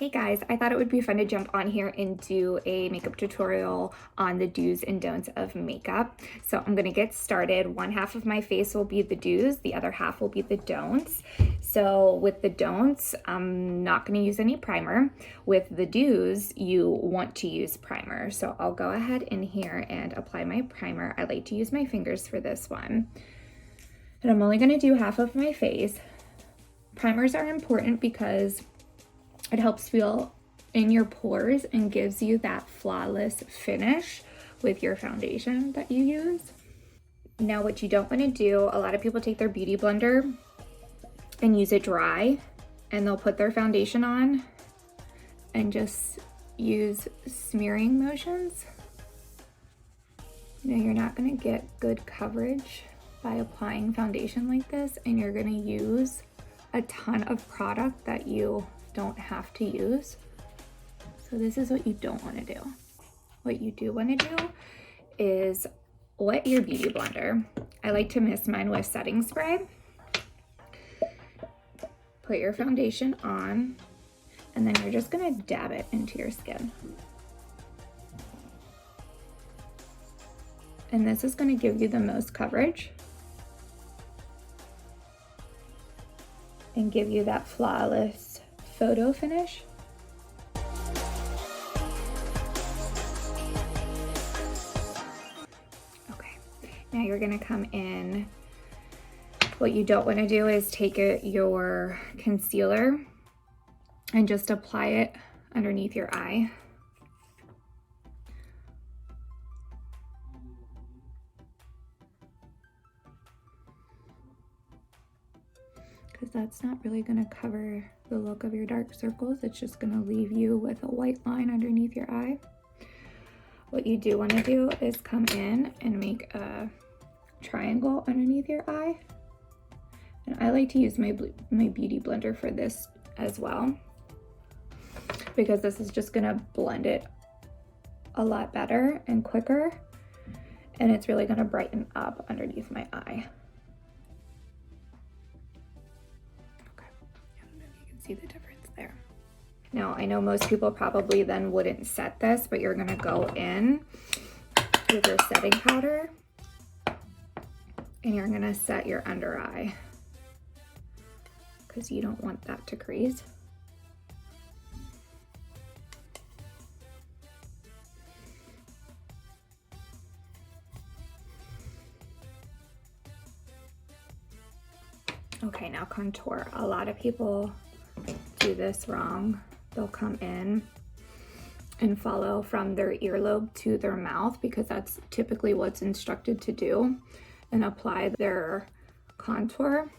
Hey guys, I thought it would be fun to jump on here and do a makeup tutorial on the do's and don'ts of makeup. So I'm gonna get started. One half of my face will be the do's, the other half will be the don'ts. So with the don'ts, I'm not gonna use any primer. With the do's, you want to use primer. So I'll go ahead in here and apply my primer. I like to use my fingers for this one. And I'm only gonna do half of my face. Primers are important because it helps feel in your pores and gives you that flawless finish with your foundation that you use. Now, what you don't want to do, a lot of people take their beauty blender and use it dry, and they'll put their foundation on and just use smearing motions. Now, you're not going to get good coverage by applying foundation like this, and you're going to use a ton of product that you don't have to use. So this is what you don't want to do. What you do want to do is wet your beauty blender. I like to mist mine with setting spray. Put your foundation on, and then you're just going to dab it into your skin. And this is going to give you the most coverage and give you that flawless photo finish. Okay, now you're gonna come in. What you don't want to do is take your concealer and just apply it underneath your eye. Because that's not really going to cover the look of your dark circles. It's just going to leave you with a white line underneath your eye. What you do want to do is come in and make a triangle underneath your eye. And I like to use my beauty blender for this as well, because this is just going to blend it a lot better and quicker, and it's really going to brighten up underneath my eye. See the difference there. Now, I know most people probably then wouldn't set this, but you're gonna go in with your setting powder and you're gonna set your under eye because you don't want that to crease. Okay, now contour. A lot of people do this wrong. They'll come in and follow from their earlobe to their mouth, because that's typically what's instructed to do, and apply their contour.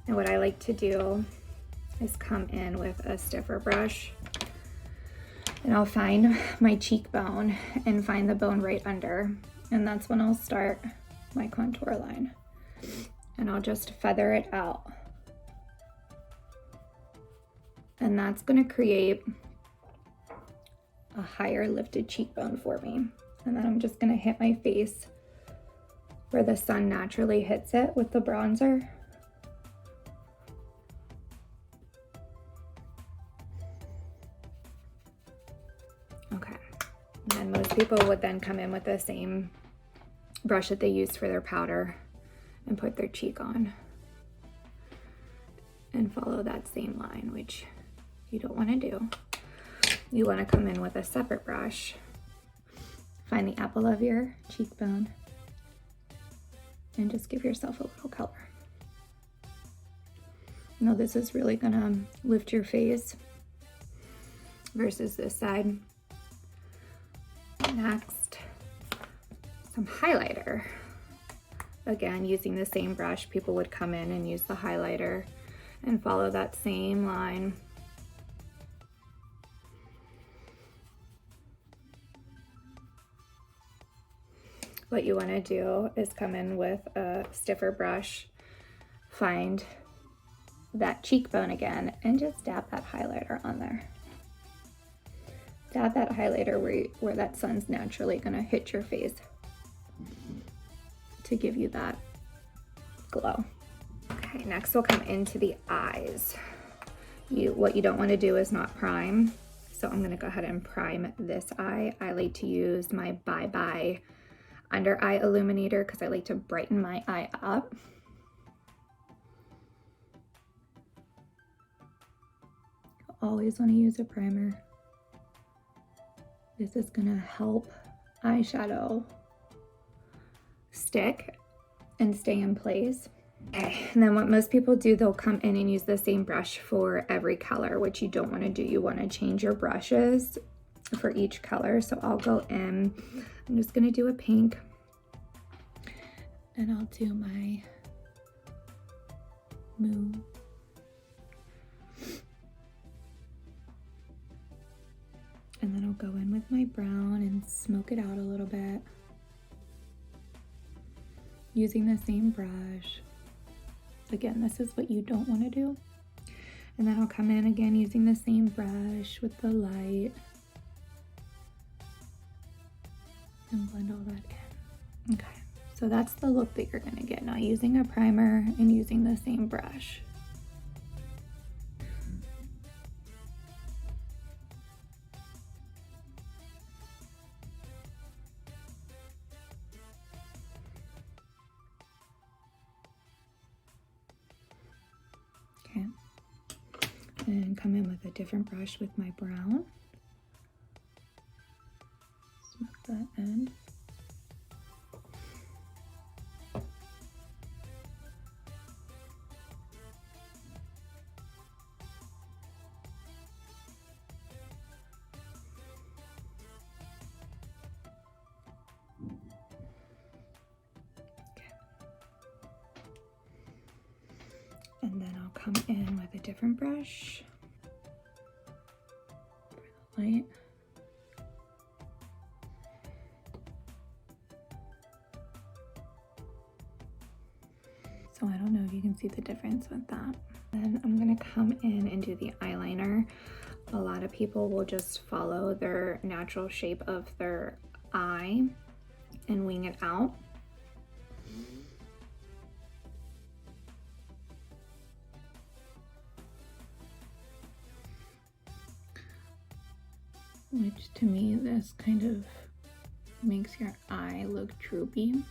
And what I like to do is come in with a stiffer brush, and I'll find my cheekbone and find the bone right under. And that's when I'll start my contour line. And I'll just feather it out. And that's gonna create a higher lifted cheekbone for me. And then I'm just gonna hit my face where the sun naturally hits it with the bronzer. Okay. And then most people would then come in with the same brush that they use for their powder and put their cheek on and follow that same line, which you don't want to do. You want to come in with a separate brush, find the apple of your cheekbone, and just give yourself a little color. Now this is really gonna lift your face versus this side. Next, some highlighter. Again, using the same brush, people would come in and use the highlighter and follow that same line. What you want to do is come in with a stiffer brush, find that cheekbone again, and just dab that highlighter on there. Dab that highlighter where that sun's naturally gonna hit your face to give you that glow. Okay, next we'll come into the eyes. What you don't want to do is not prime. So I'm going to go ahead and prime this eye. I like to use my Bye Bye under eye illuminator because I like to brighten my eye up. Always want to use a primer. This is going to help eyeshadow stick and stay in place. Okay, and then what most people do, they'll come in and use the same brush for every color, which you don't want to do. You want to change your brushes for each color. So I'll go in, I'm just going to do a pink, and I'll do my Moo. And then I'll go in with my brown and smoke it out a little bit, using the same brush. Again, this is what you don't want to do. And then I'll come in again using the same brush with the light and blend all that in. Okay, so that's the look that you're gonna get now, using a primer and using the same brush. And come in with a different brush with my brown. Smoke that in. And then I'll come in with a different brush for the light. So I don't know if you can see the difference with that. Then I'm gonna come in and do the eyeliner. A lot of people will just follow their natural shape of their eye and wing it out. Which to me, this kind of makes your eye look droopy.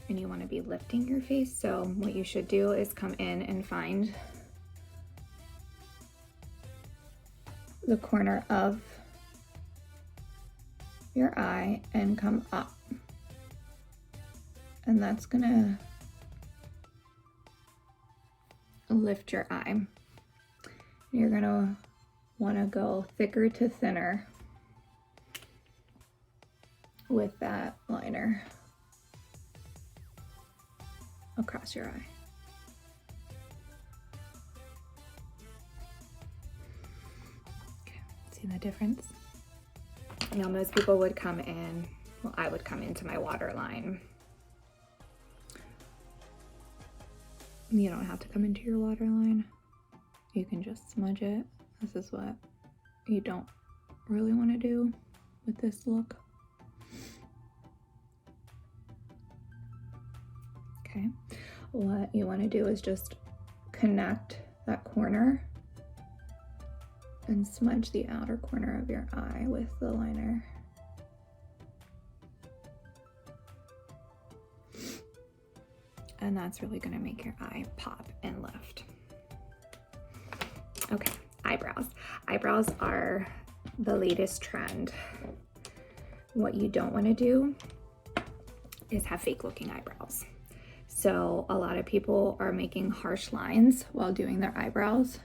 And you want to be lifting your face. So what you should do is come in and find the corner of your eye and come up. And that's gonna lift your eye. You're gonna want to go thicker to thinner with that liner across your eye. Okay, see the difference? Now most people would come in, well, I would come into my waterline. You don't have to come into your waterline. You can just smudge it. This is what you don't really want to do with this look. Okay, what you want to do is just connect that corner and smudge the outer corner of your eye with the liner. And that's really going to make your eye pop and lift. Okay, eyebrows. Eyebrows are the latest trend. What you don't want to do is have fake looking eyebrows. So a lot of people are making harsh lines while doing their eyebrows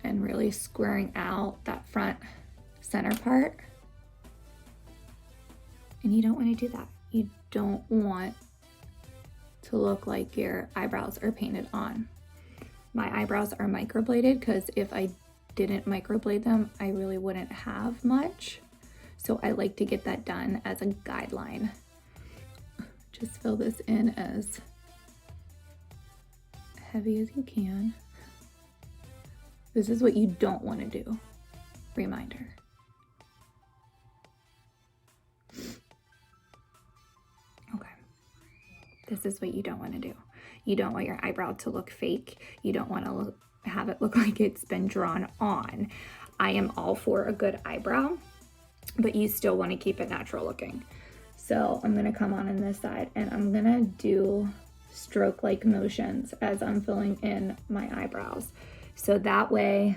and really squaring out that front center part. And you don't want to do that. You don't want to look like your eyebrows are painted on. My eyebrows are microbladed because if I didn't microblade them, I really wouldn't have much. So I like to get that done as a guideline. Just fill this in as heavy as you can. This is what you don't want to do. Reminder. Okay. This is what you don't want to do. You don't want your eyebrow to look fake. You don't want to have it look like it's been drawn on. I am all for a good eyebrow, but you still want to keep it natural looking. So I'm going to come on this side and I'm going to do stroke-like motions as I'm filling in my eyebrows. So that way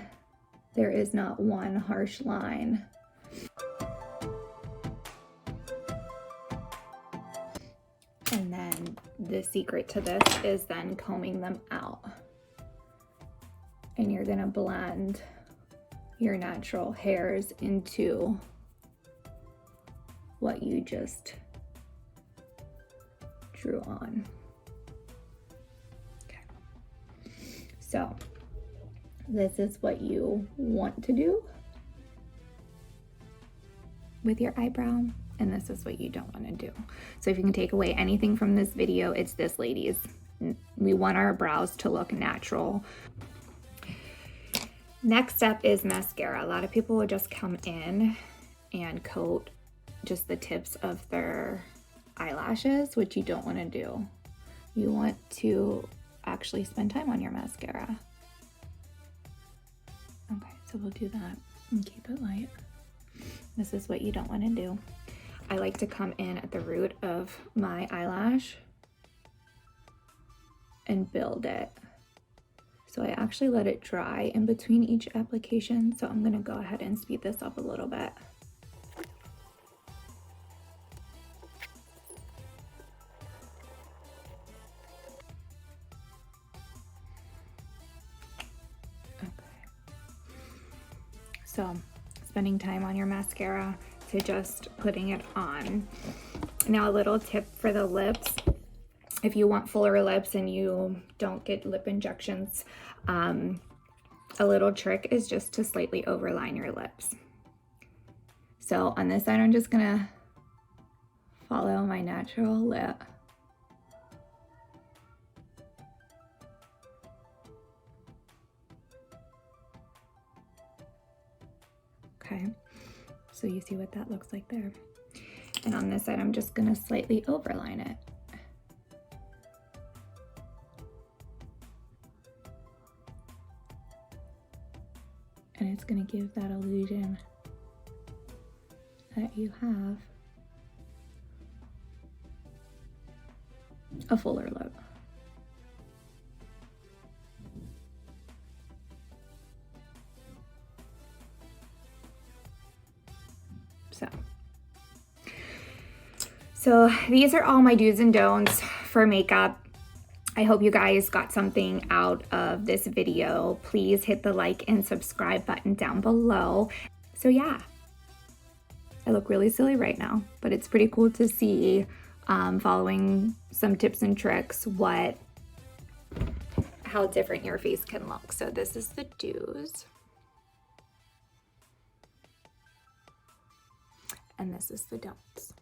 there is not one harsh line. And then the secret to this is then combing them out. And you're gonna blend your natural hairs into what you just drew on. Okay. So this is what you want to do with your eyebrow, and this is what you don't want to do. So if you can take away anything from this video, it's this, ladies. We want our brows to look natural. Next up is mascara. A lot of people will just come in and coat just the tips of their eyelashes, which you don't want to do. You want to actually spend time on your mascara. Okay, so we'll do that and keep it light. This is what you don't want to do. I like to come in at the root of my eyelash and build it. So I actually let it dry in between each application. So I'm gonna go ahead and speed this up a little bit. Okay. So spending time on your mascara to just putting it on. Now a little tip for the lips. If you want fuller lips and you don't get lip injections, a little trick is just to slightly overline your lips. So on this side, I'm just gonna follow my natural lip. Okay, so you see what that looks like there. And on this side, I'm just gonna slightly overline it. And it's going to give that illusion that you have a fuller lip. So these are all my do's and don'ts for makeup. I hope you guys got something out of this video. Please hit the like and subscribe button down below. So yeah, I look really silly right now, but it's pretty cool to see, following some tips and tricks, how different your face can look. So this is the do's. And this is the don'ts.